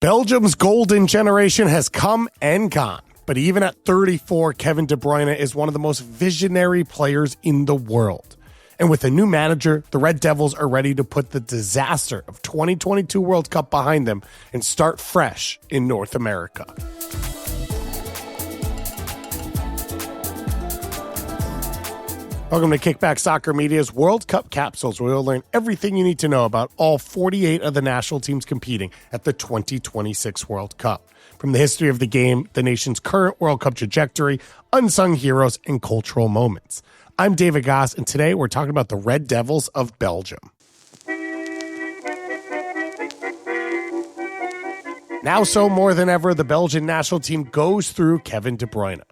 Belgium's golden generation has come and gone, but even at 34, Kevin De Bruyne is one of the most visionary players in the world. And with a new manager, the Red Devils are ready to put the disaster of 2022 World Cup behind them and start fresh in North America. Welcome to Kickback Soccer Media's World Cup Capsules, where you'll learn everything you need to know about all 48 of the national teams competing at the 2026 World Cup. From the history of the game, the nation's current World Cup trajectory, unsung heroes, and cultural moments. I'm David Goss, and today we're talking about the Red Devils of Belgium. Now so more than ever, the Belgian national team goes through Kevin De Bruyne.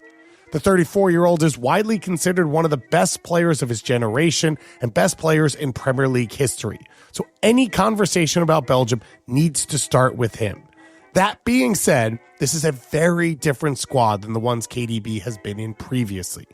The 34-year-old is widely considered one of the best players of his generation and best players in Premier League history. So any conversation about Belgium needs to start with him. That being said, this is a very different squad than the ones KDB has been in previously.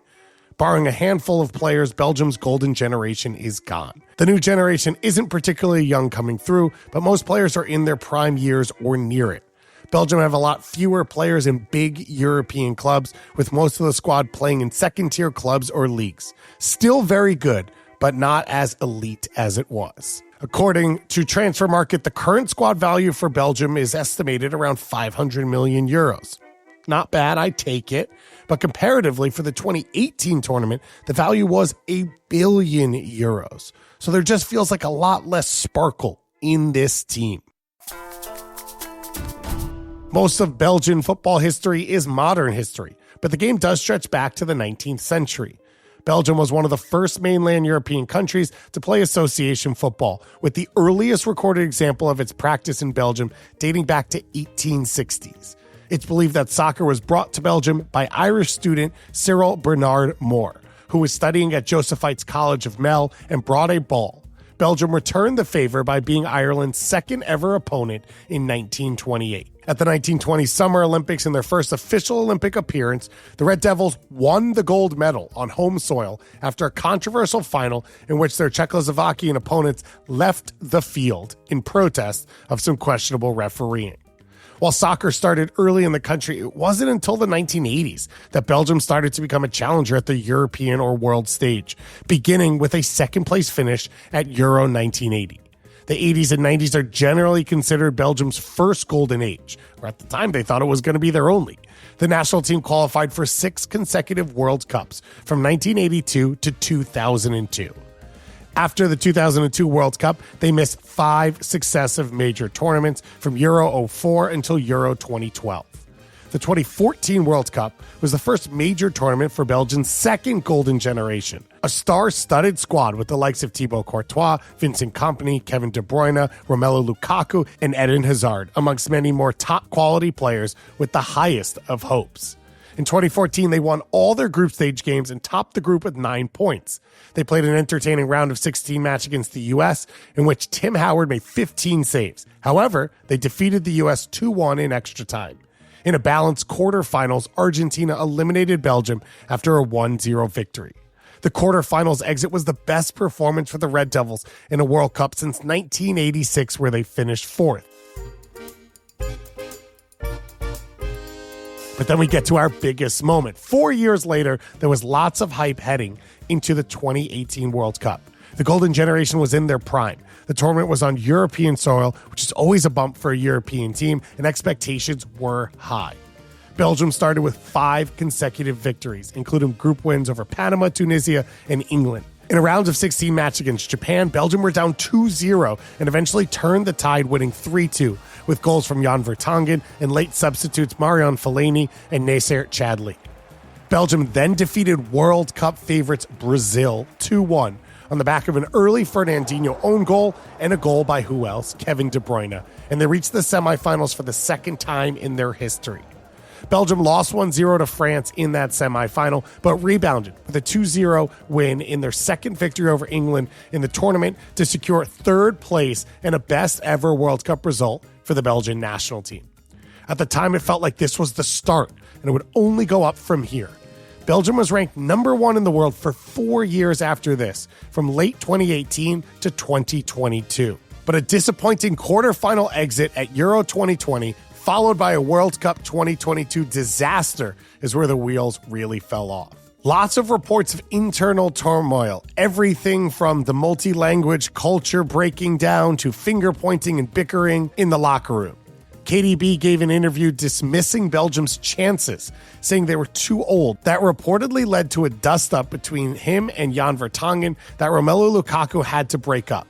Barring a handful of players, Belgium's golden generation is gone. The new generation isn't particularly young coming through, but most players are in their prime years or near it. Belgium have a lot fewer players in big European clubs, with most of the squad playing in second-tier clubs or leagues. Still very good, but not as elite as it was. According to Transfer Market, the current squad value for Belgium is estimated around 500 million euros. Not bad, I take it. But comparatively, for the 2018 tournament, the value was €1 billion. So there just feels like a lot less sparkle in this team. Most of Belgian football history is modern history, but the game does stretch back to the 19th century. Belgium was one of the first mainland European countries to play association football, with the earliest recorded example of its practice in Belgium dating back to 1860s. It's believed that soccer was brought to Belgium by Irish student Cyril Bernard Moore, who was studying at Josephite's College of Mel and brought a ball. Belgium returned the favor by being Ireland's second ever opponent in 1928. At the 1920 Summer Olympics, in their first official Olympic appearance, the Red Devils won the gold medal on home soil after a controversial final in which their Czechoslovakian opponents left the field in protest of some questionable refereeing. While soccer started early in the country, it wasn't until the 1980s that Belgium started to become a challenger at the European or world stage, beginning with a second-place finish at Euro 1980. The 80s and 90s are generally considered Belgium's first golden age, or at the time they thought it was going to be their only. The national team qualified for 6 consecutive World Cups from 1982 to 2002. After the 2002 World Cup, they missed 5 successive major tournaments from Euro 04 until Euro 2012. The 2014 World Cup was the first major tournament for Belgium's second golden generation. A star-studded squad with the likes of Thibaut Courtois, Vincent Kompany, Kevin De Bruyne, Romelu Lukaku, and Eden Hazard, amongst many more top-quality players with the highest of hopes. In 2014, they won all their group stage games and topped the group with 9 points. They played an entertaining round of 16 match against the U.S., in which Tim Howard made 15 saves. However, they defeated the U.S. 2-1 in extra time. In a balanced quarterfinals, Argentina eliminated Belgium after a 1-0 victory. The quarterfinals exit was the best performance for the Red Devils in a World Cup since 1986, where they finished 4th. But then we get to our biggest moment. 4 years later, there was lots of hype heading into the 2018 World Cup. The golden generation was in their prime. The tournament was on European soil, which is always a bump for a European team, and expectations were high. Belgium started with 5 consecutive victories, including group wins over Panama, Tunisia, and England. In a round of 16 match against Japan, Belgium were down 2-0 and eventually turned the tide, winning 3-2, with goals from Jan Vertonghen and late substitutes Marion Fellaini and Nasser Chadli. Belgium then defeated World Cup favorites Brazil 2-1 on the back of an early Fernandinho own goal and a goal by who else? Kevin De Bruyne, and they reached the semifinals for the second time in their history. Belgium lost 1-0 to France in that semifinal, but rebounded with a 2-0 win in their second victory over England in the tournament to secure 3rd place and a best ever World Cup result for the Belgian national team. At the time, it felt like this was the start, and it would only go up from here. Belgium was ranked number 1 in the world for 4 years after this, from late 2018 to 2022. But a disappointing quarterfinal exit at Euro 2020, followed by a World Cup 2022 disaster, is where the wheels really fell off. Lots of reports of internal turmoil, everything from the multi-language culture breaking down to finger-pointing and bickering in the locker room. KDB gave an interview dismissing Belgium's chances, saying they were too old. That reportedly led to a dust-up between him and Jan Vertonghen that Romelu Lukaku had to break up.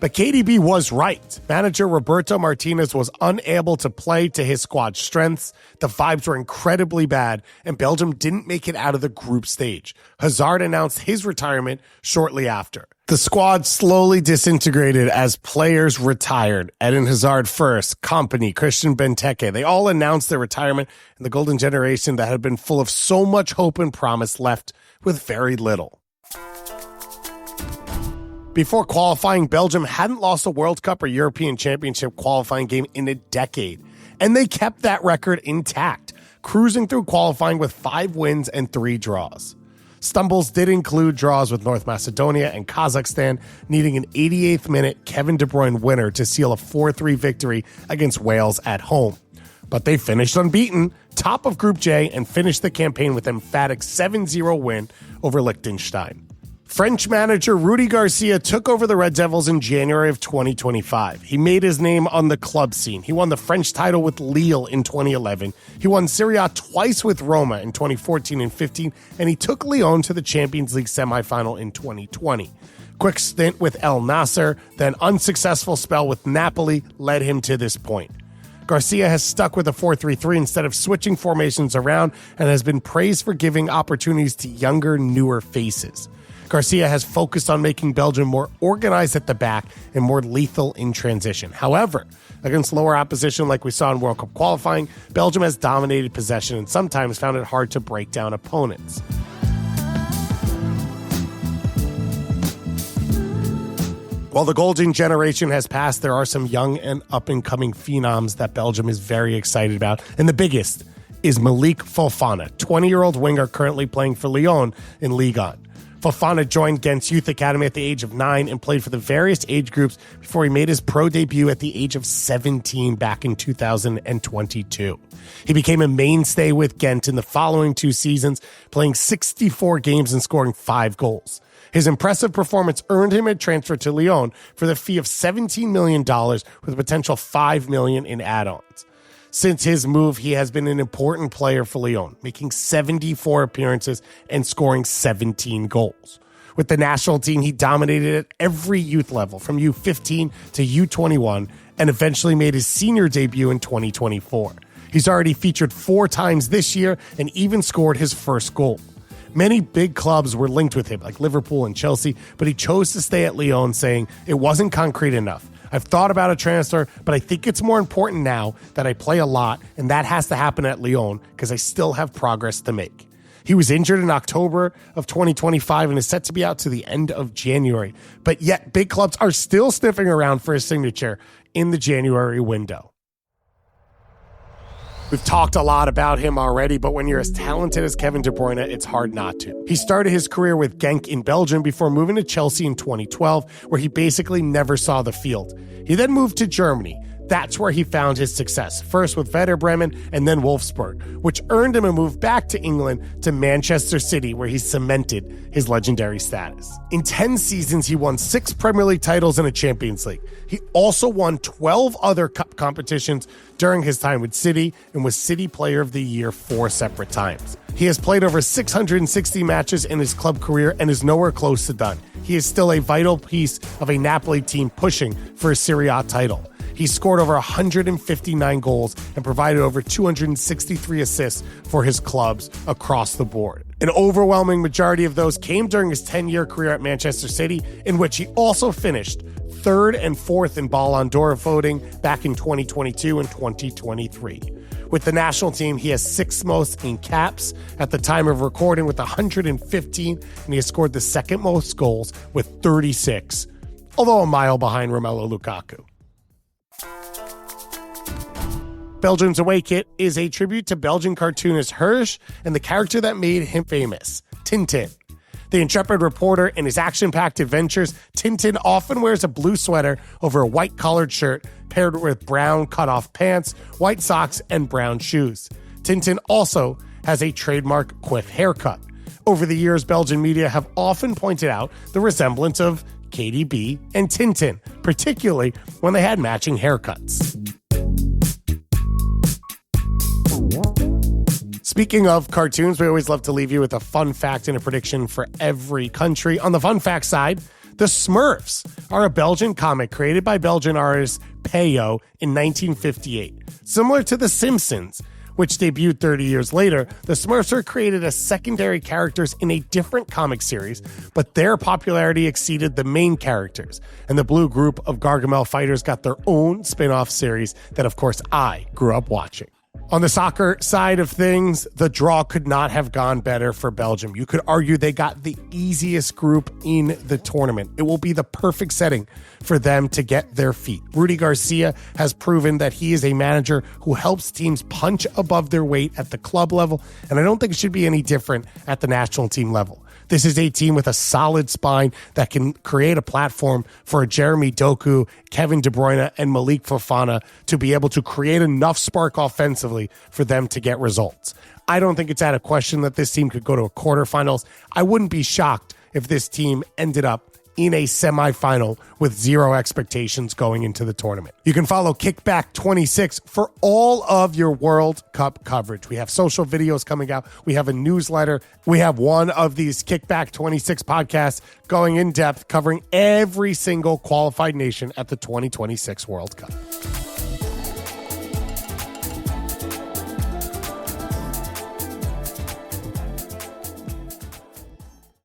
But KDB was right. Manager Roberto Martínez was unable to play to his squad's strengths. The vibes were incredibly bad, and Belgium didn't make it out of the group stage. Hazard announced his retirement shortly after. The squad slowly disintegrated as players retired. Eden Hazard first, Kompany, Christian Benteke. They all announced their retirement, and the golden generation that had been full of so much hope and promise left with very little. Before qualifying, Belgium hadn't lost a World Cup or European Championship qualifying game in a decade, and they kept that record intact, cruising through qualifying with 5 wins and 3 draws. Stumbles did include draws with North Macedonia and Kazakhstan, needing an 88th minute Kevin De Bruyne winner to seal a 4-3 victory against Wales at home. But they finished unbeaten, top of Group J, and finished the campaign with an emphatic 7-0 win over Liechtenstein. French manager Rudi Garcia took over the Red Devils in January of 2025. He made his name on the club scene. He won the French title with Lille in 2011. He won Serie A twice with Roma in 2014 and 15, and he took Lyon to the Champions League semifinal in 2020. Quick stint with El Nasser, then unsuccessful spell with Napoli led him to this point. Garcia has stuck with a 4-3-3 instead of switching formations around and has been praised for giving opportunities to younger, newer faces. Garcia has focused on making Belgium more organized at the back and more lethal in transition. However, against lower opposition like we saw in World Cup qualifying, Belgium has dominated possession and sometimes found it hard to break down opponents. While the golden generation has passed, there are some young and up-and-coming phenoms that Belgium is very excited about, and the biggest is Malick Fofana, 20-year-old winger currently playing for Lyon in Ligue 1. Fofana joined Gent's youth academy at the age of 9 and played for the various age groups before he made his pro debut at the age of 17 back in 2022. He became a mainstay with Ghent in the following 2 seasons, playing 64 games and scoring 5 goals. His impressive performance earned him a transfer to Lyon for the fee of $17 million with a potential $5 million in add-ons. Since his move, he has been an important player for Lyon, making 74 appearances and scoring 17 goals. With the national team, he dominated at every youth level, from U15 to U21, and eventually made his senior debut in 2024. He's already featured 4 times this year and even scored his first goal. Many big clubs were linked with him, like Liverpool and Chelsea, but he chose to stay at Lyon, saying, "It wasn't concrete enough. I've thought about a transfer, but I think it's more important now that I play a lot, and that has to happen at Lyon because I still have progress to make." He was injured in October of 2025 and is set to be out to the end of January, but yet big clubs are still sniffing around for his signature in the January window. We've talked a lot about him already, but when you're as talented as Kevin De Bruyne, it's hard not to. He started his career with Genk in Belgium before moving to Chelsea in 2012, where he basically never saw the field. He then moved to Germany. That's where he found his success, first with Werder Bremen and then Wolfsburg, which earned him a move back to England to Manchester City, where he cemented his legendary status. In 10 seasons, he won 6 Premier League titles and a Champions League. He also won 12 other cup competitions during his time with City and was City Player of the Year 4 separate times. He has played over 660 matches in his club career and is nowhere close to done. He is still a vital piece of a Napoli team pushing for a Serie A title. He scored over 159 goals and provided over 263 assists for his clubs across the board. An overwhelming majority of those came during his 10-year career at Manchester City, in which he also finished 3rd and 4th in Ballon d'Or voting back in 2022 and 2023. With the national team, he has 6th most in caps at the time of recording with 115, and he has scored the 2nd most goals with 36, although a mile behind Romelu Lukaku. Belgium's away kit is a tribute to Belgian cartoonist Hirsch and the character that made him famous, Tintin. The intrepid reporter in his action-packed adventures, Tintin often wears a blue sweater over a white-collared shirt paired with brown cut-off pants, white socks, and brown shoes. Tintin also has a trademark quiff haircut. Over the years, Belgian media have often pointed out the resemblance of KDB and Tintin, particularly when they had matching haircuts. Speaking of cartoons, we always love to leave you with a fun fact and a prediction for every country. On the fun fact side, the Smurfs are a Belgian comic created by Belgian artist Peyo in 1958. Similar to The Simpsons, which debuted 30 years later, the Smurfs were created as secondary characters in a different comic series, but their popularity exceeded the main characters, and the blue group of Gargamel fighters got their own spin-off series that, of course, I grew up watching. On the soccer side of things, the draw could not have gone better for Belgium. You could argue they got the easiest group in the tournament. It will be the perfect setting for them to get their feet. Rudi Garcia has proven that he is a manager who helps teams punch above their weight at the club level, and I don't think it should be any different at the national team level. This is a team with a solid spine that can create a platform for Jeremy Doku, Kevin De Bruyne, and Malick Fofana to be able to create enough spark offensively for them to get results. I don't think it's out of question that this team could go to a quarterfinals. I wouldn't be shocked if this team ended up in a semifinal with zero expectations going into the tournament. You can follow Kickback26 for all of your World Cup coverage. We have social videos coming out. We have a newsletter. We have one of these Kickback26 podcasts going in depth, covering every single qualified nation at the 2026 World Cup.